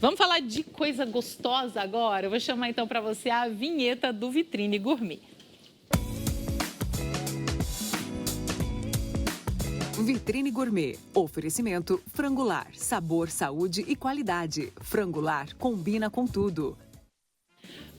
Vamos falar de coisa gostosa agora? Eu vou chamar então para você a vinheta do Vitrine Gourmet. Vitrine Gourmet. Oferecimento Frangular. Sabor, saúde e qualidade. Frangular combina com tudo.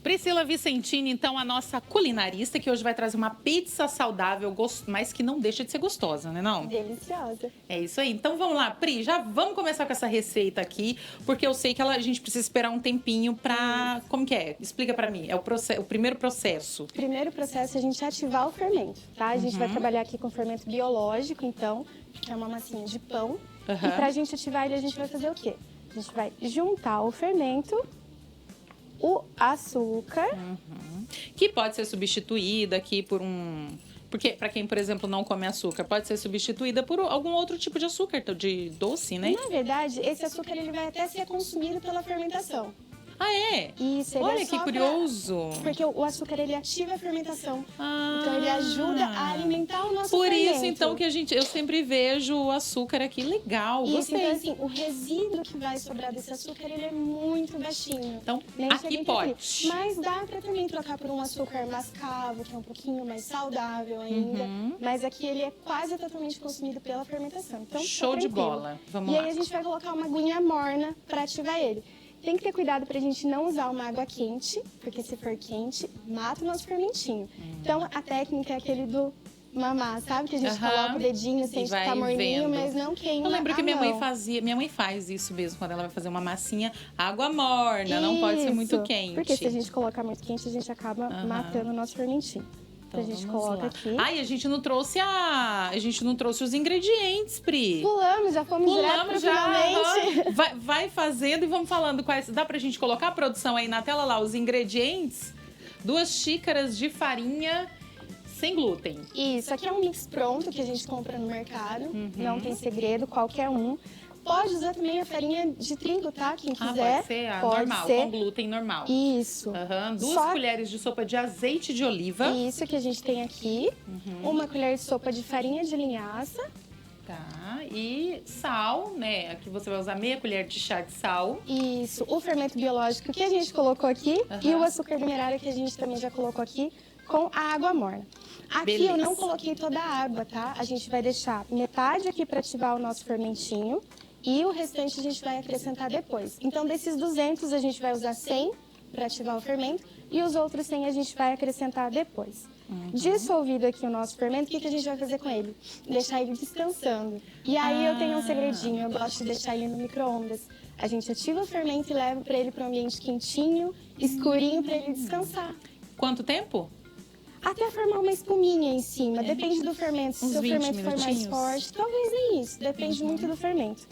Priscila Vicentini, então, a nossa culinarista, que hoje vai trazer uma pizza saudável, mas que não deixa de ser gostosa, né não? Deliciosa. É isso aí. Então vamos lá, Pri, já vamos começar com essa receita aqui, porque eu sei que a gente precisa esperar um tempinho pra... Como que é? Explica pra mim. É o primeiro processo. O primeiro processo é a gente ativar o fermento, tá? A gente vai trabalhar aqui com fermento biológico, então, que é uma massinha de pão. E pra gente ativar ele, a gente vai fazer o quê? A gente vai juntar o fermento, o açúcar. Que pode ser substituída aqui por um... Porque, para quem, por exemplo, não come açúcar, pode ser substituída por algum outro tipo de açúcar, de doce, né? Na verdade, esse açúcar ele vai até ser consumido pela fermentação. Ah, é? Isso, ele Olha é que só curioso. Porque o açúcar, ele ativa a fermentação. Ah. Então, ele ajuda a alimentar o nosso Por fermento. isso, então, que eu sempre vejo o açúcar aqui. Legal, Isso, gostei. então, assim, o resíduo que vai sobrar desse açúcar, ele é muito baixinho. Então, Nem aqui chega a pode. interferir. Mas dá pra também trocar por um açúcar mascavo, que é um pouquinho mais saudável ainda. Mas aqui ele é quase totalmente consumido pela fermentação. Então, Show tá de tranquilo. bola. Vamos e lá. aí a gente vai colocar uma aguinha morna pra ativar ele. Tem que ter cuidado pra gente não usar uma água quente, porque se for quente, mata o nosso fermentinho. Então, a técnica é aquele do mamar, sabe? Que a gente coloca o dedinho, sente que tá morninho, mas não queima. Eu lembro que minha mão. mãe faz isso mesmo, quando ela vai fazer uma massinha, água morna, não pode ser muito quente. Porque se a gente colocar muito quente, a gente acaba matando o nosso fermentinho. Então, a gente coloca aqui. Ai, a gente não trouxe os ingredientes, Pri. Pulamos, já fomos direto pro finalmente. Vai fazendo e vamos falando quais. Dá pra gente colocar a produção aí na tela lá, os ingredientes? 2 xícaras de farinha sem glúten. Isso, aqui é um mix pronto que a gente compra no mercado. Não tem segredo, qualquer um. Pode usar também a farinha de trigo, tá? Quem quiser. Pode ser a pode normal, ser. com glúten normal. Isso. 2 colheres de sopa de azeite de oliva. Isso que a gente tem aqui. 1 colher de sopa de farinha de linhaça. Tá, e sal, né? Aqui você vai usar meia colher de chá de sal. Isso, o fermento biológico que a gente colocou aqui e o açúcar minerário que a gente também já colocou aqui com a água morna. Aqui Beleza. eu não coloquei toda a água, tá? A gente vai deixar metade aqui para ativar o nosso fermentinho e o restante a gente vai acrescentar depois. Então, desses 200 a gente vai usar 100 para ativar o fermento e os outros 100 a gente vai acrescentar depois. Dissolvido aqui o nosso fermento, o que a gente vai fazer com ele? Deixar ele descansando. E aí eu tenho um segredinho, eu gosto de deixar ele no micro-ondas. A gente ativa o fermento e leva para ele para um ambiente quentinho, escurinho, para ele descansar. Quanto tempo? Até formar uma espuminha em cima, depende do fermento. Se o seu 20 fermento for mais minutinhos? forte, talvez nem isso, depende muito do fermento.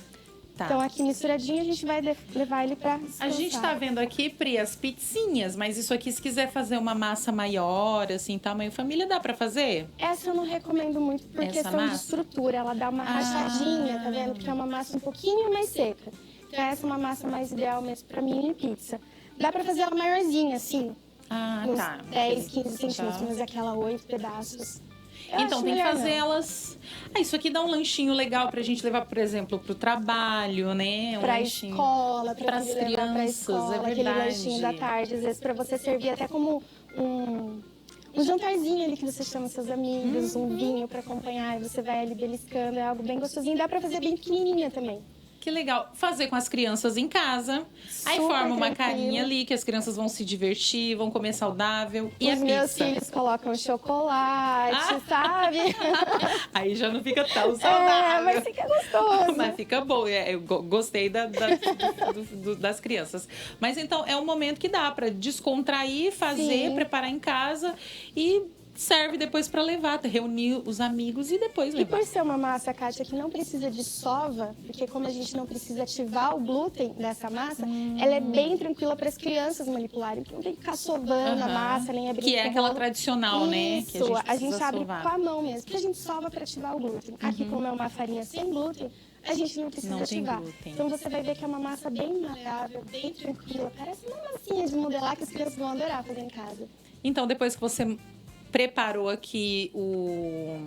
Tá. Então aqui misturadinho a gente vai levar ele para A gente tá vendo aqui, Pri, as pizzinhas, mas isso aqui, se quiser fazer uma massa maior, assim, tamanho família, dá pra fazer? Essa eu não recomendo muito por Essa questão massa? de estrutura. Ela dá uma rachadinha, tá vendo? Porque é uma massa um pouquinho mais seca. Então essa é uma massa mais ideal mesmo pra mini pizza. Dá pra fazer ela maiorzinha, assim. Uns 10, 15 centímetros, mas aquela 8 pedaços. Eu Então acho tem que melhor fazer não. elas... isso aqui dá um lanchinho legal pra gente levar, por exemplo, pro trabalho, né? Um Pra lanchinho. escola, Pras pra levar pra crianças, escola, é aquele verdade. lanchinho da tarde, às vezes pra você servir até como um jantarzinho ali que você chama seus amigos, um vinho pra acompanhar, e você vai ali beliscando, é algo bem gostosinho. Dá pra fazer bem pequenininha também. Que legal. Fazer com as crianças em casa. Aí Super forma uma tranquilo. carinha ali, que as crianças vão se divertir, vão comer saudável. E Os a meus pizza? filhos colocam chocolate, sabe? Aí já não fica tão saudável. Mas fica gostoso. Mas fica bom. Eu gostei das crianças. Mas então, é um momento que dá pra descontrair, fazer, Sim. preparar em casa e serve depois pra levar, reunir os amigos e depois E levar. por ser uma massa, Kátia, que não precisa de sova, porque como a gente não precisa ativar o glúten dessa massa, ela é bem tranquila para as crianças manipularem, porque não tem que ficar sovando a massa, nem abrir Que é com aquela rolo. tradicional, né? Que Isso, a gente abre sovar. com a mão mesmo, porque a gente sova para ativar o glúten. Aqui, como é uma farinha sem glúten, a gente não precisa Não tem ativar. glúten. Então você vai ver que é uma massa bem maleável, bem tranquila, parece uma massinha de modelar que as crianças vão adorar fazer em casa. Então, depois que você preparou aqui o...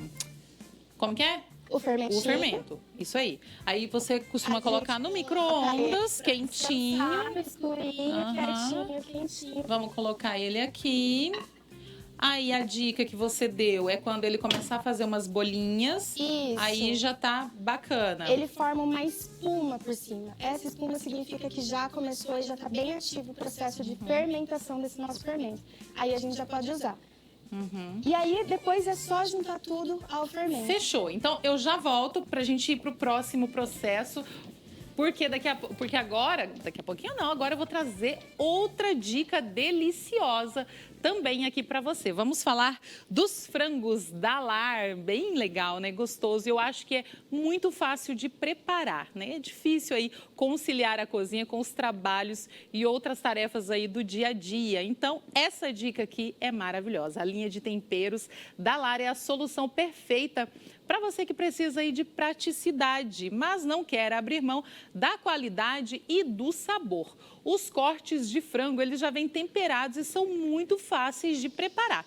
Como que é? O fermento. O fermento, isso aí. Aí você costuma A colocar gente no coloca micro-ondas, ele quentinho. descansado, escurinho, Aham. quietinho, quentinho. Vamos colocar ele aqui. Aí a dica que você deu é quando ele começar a fazer umas bolinhas. Isso. Aí já tá bacana. Ele forma uma espuma por cima. Essa espuma significa que já começou e já está bem ativo o processo de fermentação desse nosso fermento. Aí a gente já pode usar. E aí, depois é só juntar tudo ao fermento. Fechou. Então eu já volto pra gente ir pro próximo processo. Porque porque agora, daqui a pouquinho não, agora eu vou trazer outra dica deliciosa também aqui para você. Vamos falar dos frangos da Lar, bem legal, né? Gostoso. Eu acho que é muito fácil de preparar, né? É difícil aí conciliar a cozinha com os trabalhos e outras tarefas aí do dia a dia. Então, essa dica aqui é maravilhosa. A linha de temperos da Lar é a solução perfeita para você que precisa aí de praticidade, mas não quer abrir mão da qualidade e do sabor. Os cortes de frango, eles já vêm temperados e são muito fáceis de preparar.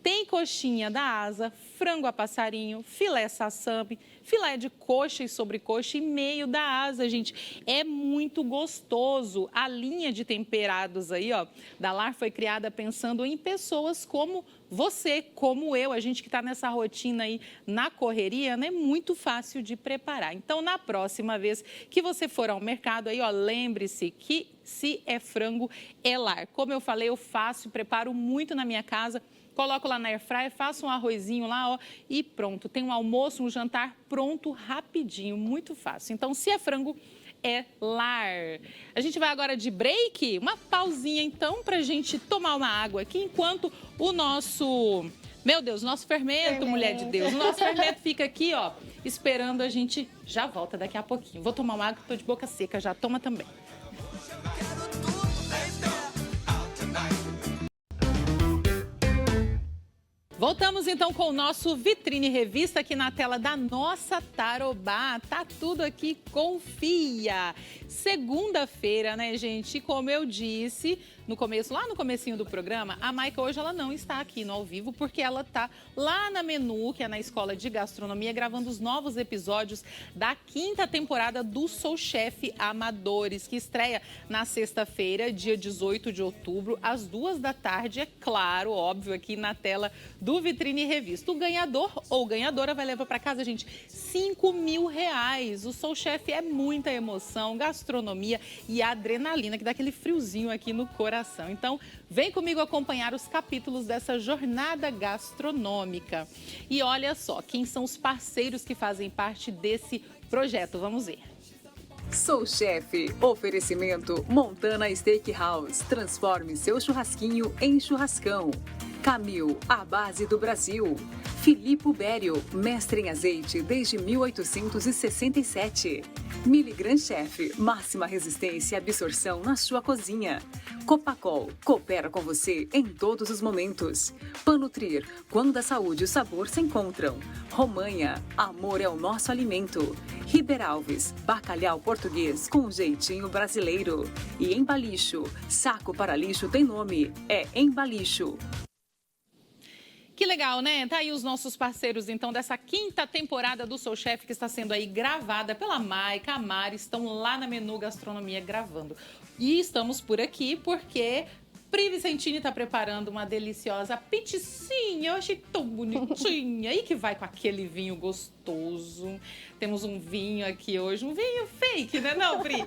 Tem coxinha da asa, frango a passarinho, filé sassami, filé de coxa e sobrecoxa e meio da asa, gente. É muito gostoso. A linha de temperados aí, ó, da Lar foi criada pensando em pessoas como você, como eu, a gente que está nessa rotina aí na correria, né? Muito fácil de preparar. Então, na próxima vez que você for ao mercado aí, ó, lembre-se que se é frango, é Lar. Como eu falei, eu faço e preparo muito na minha casa. Coloco lá na airfryer, faço um arrozinho lá, ó, e pronto. Tem um almoço, um jantar pronto rapidinho, muito fácil. Então, se é frango, é Lar. A gente vai agora de break, uma pausinha então pra gente tomar uma água aqui, enquanto o nosso, meu Deus, nosso fermento, mulher de Deus, o nosso fermento fica aqui, ó, esperando. A gente já volta daqui a pouquinho. Vou tomar uma água, tô de boca seca, já toma também. Voltamos então com o nosso Vitrine Revista aqui na tela da nossa Tarobá. Tá tudo aqui, confia. Segunda-feira, né, gente? Como eu disse no começo, lá no comecinho do programa, a Maica hoje ela não está aqui no ao vivo porque ela tá lá na Menu, que é na Escola de Gastronomia, gravando os novos episódios da 5ª temporada do Sou Chefe Amadores, que estreia na sexta-feira, dia 18 de outubro, às 2 da tarde, é claro, óbvio, aqui na tela do Vitrine Revista. O ganhador ou ganhadora vai levar para casa, gente, R$5.000. O Sou Chefe é muita emoção, gastronomia e adrenalina, que dá aquele friozinho aqui no coração. Então, vem comigo acompanhar os capítulos dessa jornada gastronômica. E olha só, quem são os parceiros que fazem parte desse projeto? Vamos ver. Sou Chefe. Oferecimento Montana Steakhouse. Transforme seu churrasquinho em churrascão. Camil, a base do Brasil. Filippo Bério, mestre em azeite desde 1867. Miligran Chef, máxima resistência e absorção na sua cozinha. Copacol, coopera com você em todos os momentos. Panutrir, quando a saúde e o sabor se encontram. Romanha, amor é o nosso alimento. Riberalves, bacalhau português com jeitinho brasileiro. E Embalixo, saco para lixo tem nome, é Embalixo. Que legal, né? Tá aí os nossos parceiros, então, dessa 5ª temporada do Sou Chefe, que está sendo aí gravada pela Maica, a Mari, estão lá na Menu Gastronomia gravando. E estamos por aqui porque Pri Vicentini está preparando uma deliciosa pizzinha. Eu achei tão bonitinha. E que vai com aquele vinho gostoso. Temos um vinho aqui hoje, um vinho fake, né não, Pri?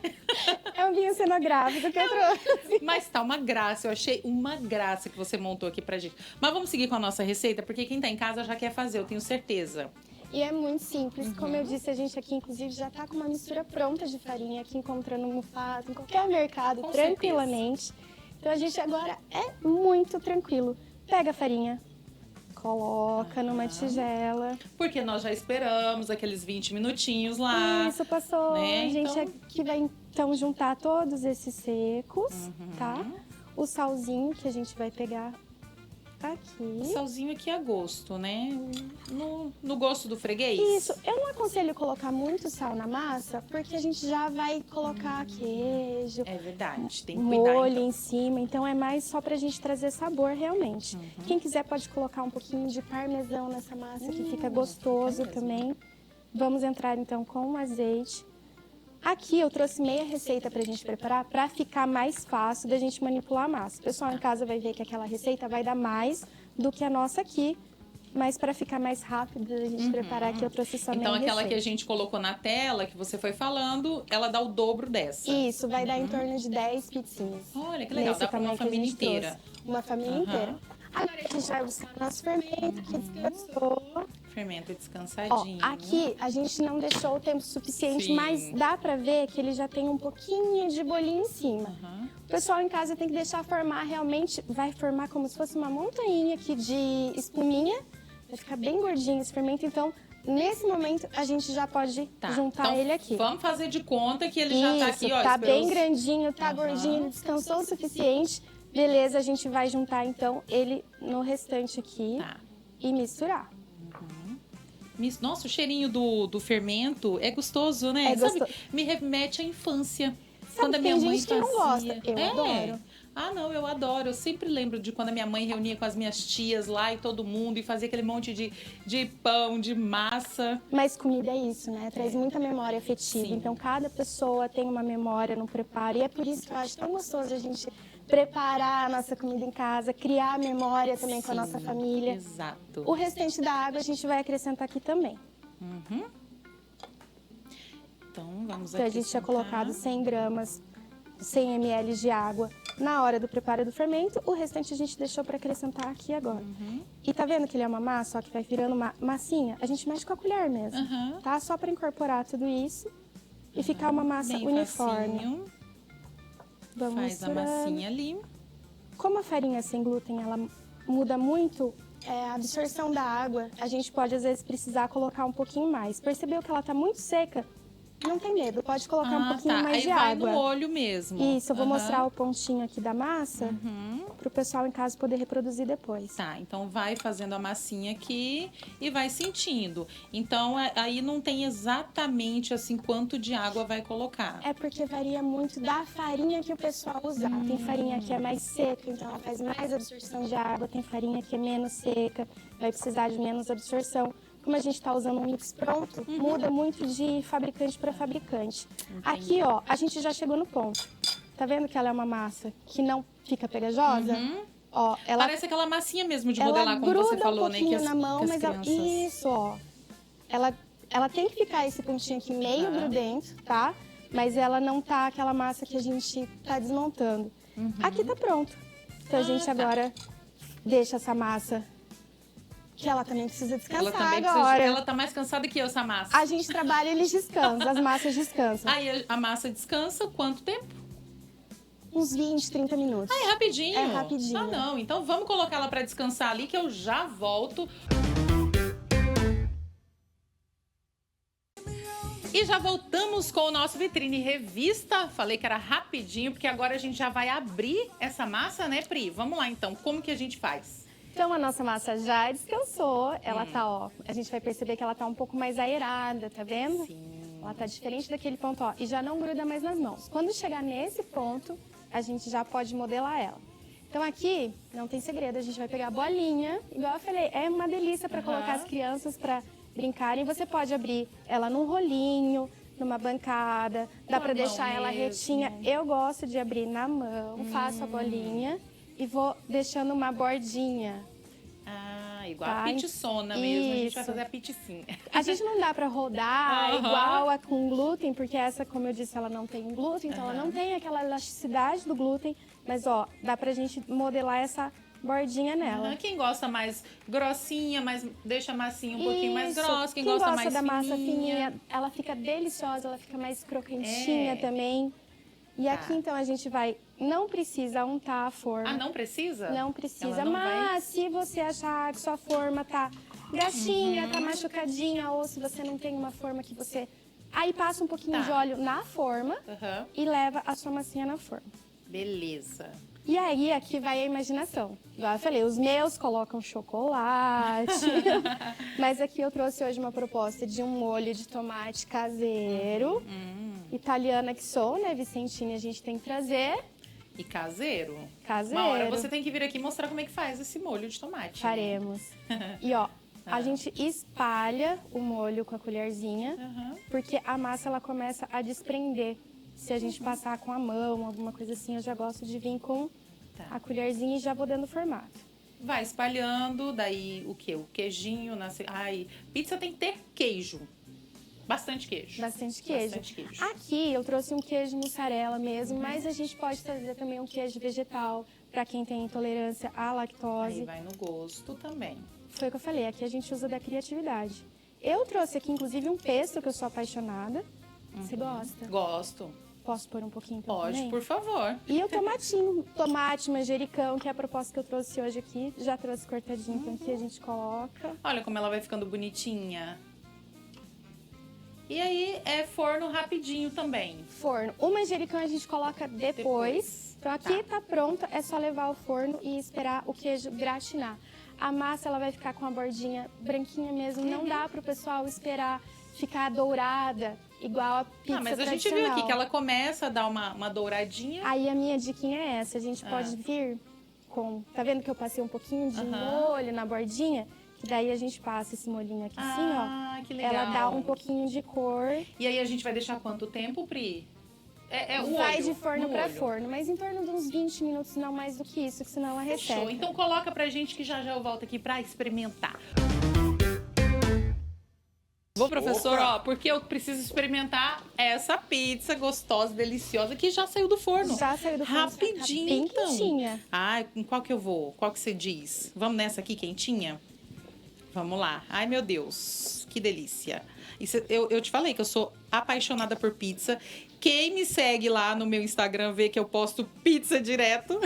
É um vinho cenográfico que eu trouxe. Mas tá uma graça, eu achei uma graça que você montou aqui pra gente. Mas vamos seguir com a nossa receita, porque quem tá em casa já quer fazer, eu tenho certeza. E é muito simples. Como eu disse, a gente aqui, inclusive, já tá com uma mistura pronta de farinha aqui, encontrando no Mufato, em qualquer mercado, Com tranquilamente. Então, a gente agora é muito tranquilo. Pega a farinha, coloca numa tigela. Porque nós já esperamos aqueles 20 minutinhos lá. Isso, passou. Né? A gente Então... aqui vai, então, juntar todos esses secos, tá? O salzinho que a gente vai pegar aqui. Salzinho aqui a gosto, né? No gosto do freguês. Isso. Eu não aconselho colocar muito sal na massa, porque a gente já vai colocar queijo. É verdade, tem que cuidar, molho então. em cima, então é mais só pra gente trazer sabor realmente. Quem quiser pode colocar um pouquinho de parmesão nessa massa, que fica gostoso também. Vamos entrar então com o azeite. Aqui eu trouxe meia receita pra gente preparar para ficar mais fácil da gente manipular a massa. O pessoal em casa vai ver que aquela receita vai dar mais do que a nossa aqui. Mas para ficar mais rápido da gente preparar aqui, eu trouxe só Então, meia aquela receita. que a gente colocou na tela, que você foi falando, ela dá o dobro dessa. Isso, vai dar em torno de 10 pizzinhas. Olha, que legal, Nesse dá pra uma tamanho que a família gente inteira. trouxe. Uma família inteira. Agora a gente vai buscar o nosso fermento, que descansou. Fermento Ó, descansadinho. aqui a gente não deixou o tempo suficiente, Sim. mas dá pra ver que ele já tem um pouquinho de bolinho em cima. O pessoal em casa tem que deixar formar realmente, vai formar como se fosse uma montanha aqui de espuminha. Vai ficar bem gordinho esse fermento, então nesse momento a gente já pode juntar então, ele aqui. Vamos fazer de conta que ele já tá aqui, ó. Tá esperou bem os- grandinho, tá gordinho, ele descansou o suficiente. Beleza, a gente vai juntar então ele no restante aqui Tá. e misturar. Nossa, o cheirinho do fermento é gostoso, né? É Sabe, gostoso. me remete à infância. Sabe, quando a minha tem mãe gente que não fazia. gosta. Eu adoro. Ah, não, eu adoro. Eu sempre lembro de quando a minha mãe reunia com as minhas tias lá e todo mundo e fazia aquele monte de pão, de massa. Mas comida é isso, né? Traz muita memória afetiva. Sim. Então, cada pessoa tem uma memória no preparo. E é por isso que eu acho tão gostoso a gente preparar a nossa comida em casa, criar memória também com a nossa família. Exato. O restante da água a gente vai acrescentar aqui também. Então, vamos Então, a gente tinha colocado 100 gramas, 100 ml de água na hora do preparo do fermento. O restante a gente deixou para acrescentar aqui agora. E tá vendo que ele é uma massa, ó, que vai virando uma massinha? A gente mexe com a colher mesmo, tá? Só para incorporar tudo isso e ficar uma massa bem uniforme. facinho. Vamos Faz a misturando. massinha ali. Como a farinha sem glúten, ela muda muito a absorção da água, a gente pode às vezes precisar colocar um pouquinho mais. Percebeu que ela tá muito seca? Não tem medo, pode colocar um pouquinho mais Aí de vai água. no olho mesmo. Isso, eu vou mostrar o pontinho aqui da massa para o pessoal em casa poder reproduzir depois. Tá, então vai fazendo a massinha aqui e vai sentindo. Então, aí não tem exatamente assim quanto de água vai colocar. É porque varia muito da farinha que o pessoal usar. Tem farinha que é mais seca, então ela faz mais absorção de água. Tem farinha que é menos seca, vai precisar de menos absorção. Como a gente está usando um mix pronto, muda muito de fabricante para fabricante. Aqui, ó, a gente já chegou no ponto. Tá vendo que ela é uma massa que não fica pegajosa? Ó, ela Parece aquela massinha mesmo de ela modelar, como gruda você falou, um né? pouquinho Que as, na mão, que as mas ela, crianças... isso, ó. Ela tem que ficar esse pontinho aqui meio grudento, tá? Mas ela não tá aquela massa que a gente tá desmontando. Aqui tá pronto. Então a gente agora deixa essa massa, que ela também precisa descansar Ela também agora. precisa... Ela tá mais cansada que eu, essa massa. A gente trabalha e eles descansam, as massas descansam. Aí a massa descansa quanto tempo? Uns 20, 30 minutos. Ah, é rapidinho? É rapidinho. Ah, não. Então vamos colocar ela pra descansar ali, que eu já volto. E já voltamos com o nosso Vitrine Revista. Falei que era rapidinho, porque agora a gente já vai abrir essa massa, né, Pri? Vamos lá, então. Como que a gente faz? Então a nossa massa já descansou, ela tá, ó, a gente vai perceber que ela tá um pouco mais aerada, tá vendo? Sim. Ela tá diferente daquele ponto, ó, e já não gruda mais nas mãos. Quando chegar nesse ponto, a gente já pode modelar ela. Então aqui, não tem segredo, a gente vai pegar a bolinha, igual eu falei, é uma delícia para colocar as crianças para brincarem. Você pode abrir ela num rolinho, numa bancada, dá para deixar ela retinha. Eu gosto de abrir na mão, faço a bolinha e vou deixando uma bordinha. Ah, igual Tá, a pitiçona mesmo. A gente vai isso. fazer a piticinha. A gente não dá para rodar Aham. igual a com glúten, porque essa, como eu disse, ela não tem glúten, então ela não tem aquela elasticidade do glúten. Mas, ó, dá pra gente modelar essa bordinha nela. Quem gosta mais grossinha, mas deixa a massinha um pouquinho mais Isso. grossa. Quem gosta mais da massa fininha. fininha, ela fica deliciosa, ela fica mais crocantinha É. também. E Tá. aqui, então, a gente vai... Não precisa untar a forma. Ah, não precisa? Não precisa, Ela não mas vai- se você achar que sua forma tá gastinha, tá machucadinha, ou se você não tem uma forma que você... Aí passa um pouquinho Tá. de óleo na forma Aham. e leva a sua massinha na forma. Beleza. E aí, aqui vai a imaginação. Igual eu falei, os meus colocam chocolate. Mas aqui eu trouxe hoje uma proposta de um molho de tomate caseiro. Italiana que sou, né, Vicentina, a gente tem que trazer E caseiro? caseiro. Uma hora você tem que vir aqui mostrar como é que faz esse molho de tomate. né? Faremos. E ó, A gente espalha o molho com a colherzinha, Aham. porque a massa ela começa a desprender. Se a gente passar com a mão, alguma coisa assim, eu já gosto de vir com Tá. a colherzinha e já vou dando formato. Vai espalhando, daí o quê? O queijinho. Ai, pizza tem que ter queijo. Bastante queijo. Bastante queijo. Bastante queijo. Aqui eu trouxe um queijo mussarela mesmo, mas a gente pode fazer também um queijo vegetal para quem tem intolerância à lactose. Aí vai no gosto também. Foi o que eu falei, aqui a gente usa da criatividade. Eu trouxe aqui, inclusive, um pesto que eu sou apaixonada. Você gosta? Gosto. Posso pôr um pouquinho então Pode, também? por favor. E o tomatinho, tomate, manjericão, que é a proposta que eu trouxe hoje aqui. Já trouxe cortadinho, então aqui a gente coloca. Olha como ela vai ficando bonitinha. E aí é forno rapidinho também. Forno. O manjericão a gente coloca depois. Então aqui tá pronta, é só levar ao forno e esperar o queijo gratinar. A massa ela vai ficar com a bordinha branquinha mesmo, não dá pro pessoal esperar ficar dourada, igual a pizza Mas a gente tradicional. viu aqui que ela começa a dar uma douradinha. Aí a minha diquinha é essa, a gente pode vir com... Tá vendo que eu passei um pouquinho de molho na bordinha? Que daí a gente passa esse molhinho aqui assim, ó. Que legal. Ela dá um pouquinho de cor. E aí a gente vai deixar quanto tempo, Pri? O Vai olho, de forno no para olho. forno, mas em torno de uns 20 minutos, não mais do que isso, que senão ela Fechou. resseca. Então coloca pra gente que já eu volto aqui pra experimentar. Vou, professor, ó, porque eu preciso experimentar essa pizza gostosa, deliciosa, que já saiu do forno. Já saiu do forno, Rapidinho, já tá bem então. quentinha. Ai, com qual que eu vou? Qual que você diz? Vamos nessa aqui, quentinha? Vamos lá. Ai, meu Deus, que delícia. Eu te falei que eu sou apaixonada por pizza. Quem me segue lá no meu Instagram vê que eu posto pizza direto.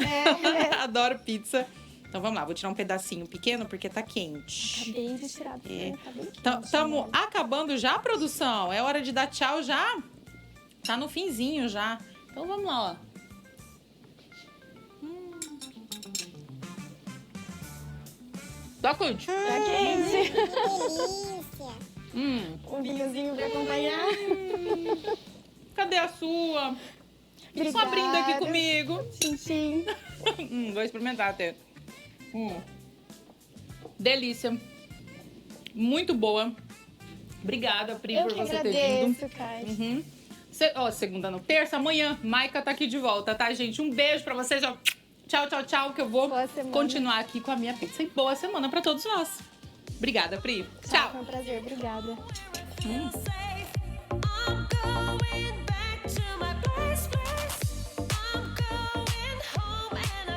Adoro pizza. Então vamos lá, vou tirar um pedacinho pequeno porque tá quente. Acabei de tirar do forno, tá bem quente. Estamos acabando já, produção? É hora de dar tchau já? Tá no finzinho já. Então vamos lá, ó. Tá quente. Tá quente. Delícia! Um vinhozinho pra acompanhar. Cadê a sua? Só abrindo aqui comigo. Tchim, Vou experimentar até. Delícia. Muito boa. Obrigada, Pri, Eu por que você ter vindo. agradeço, Kai. Segunda não, terça, amanhã, Maica tá aqui de volta, tá, gente? Um beijo pra vocês, ó. Tchau, tchau, tchau, que eu vou Boa semana. continuar aqui com a minha pizza. E boa semana pra todos nós. Obrigada, Pri. Tchau. Foi um prazer, obrigada. Say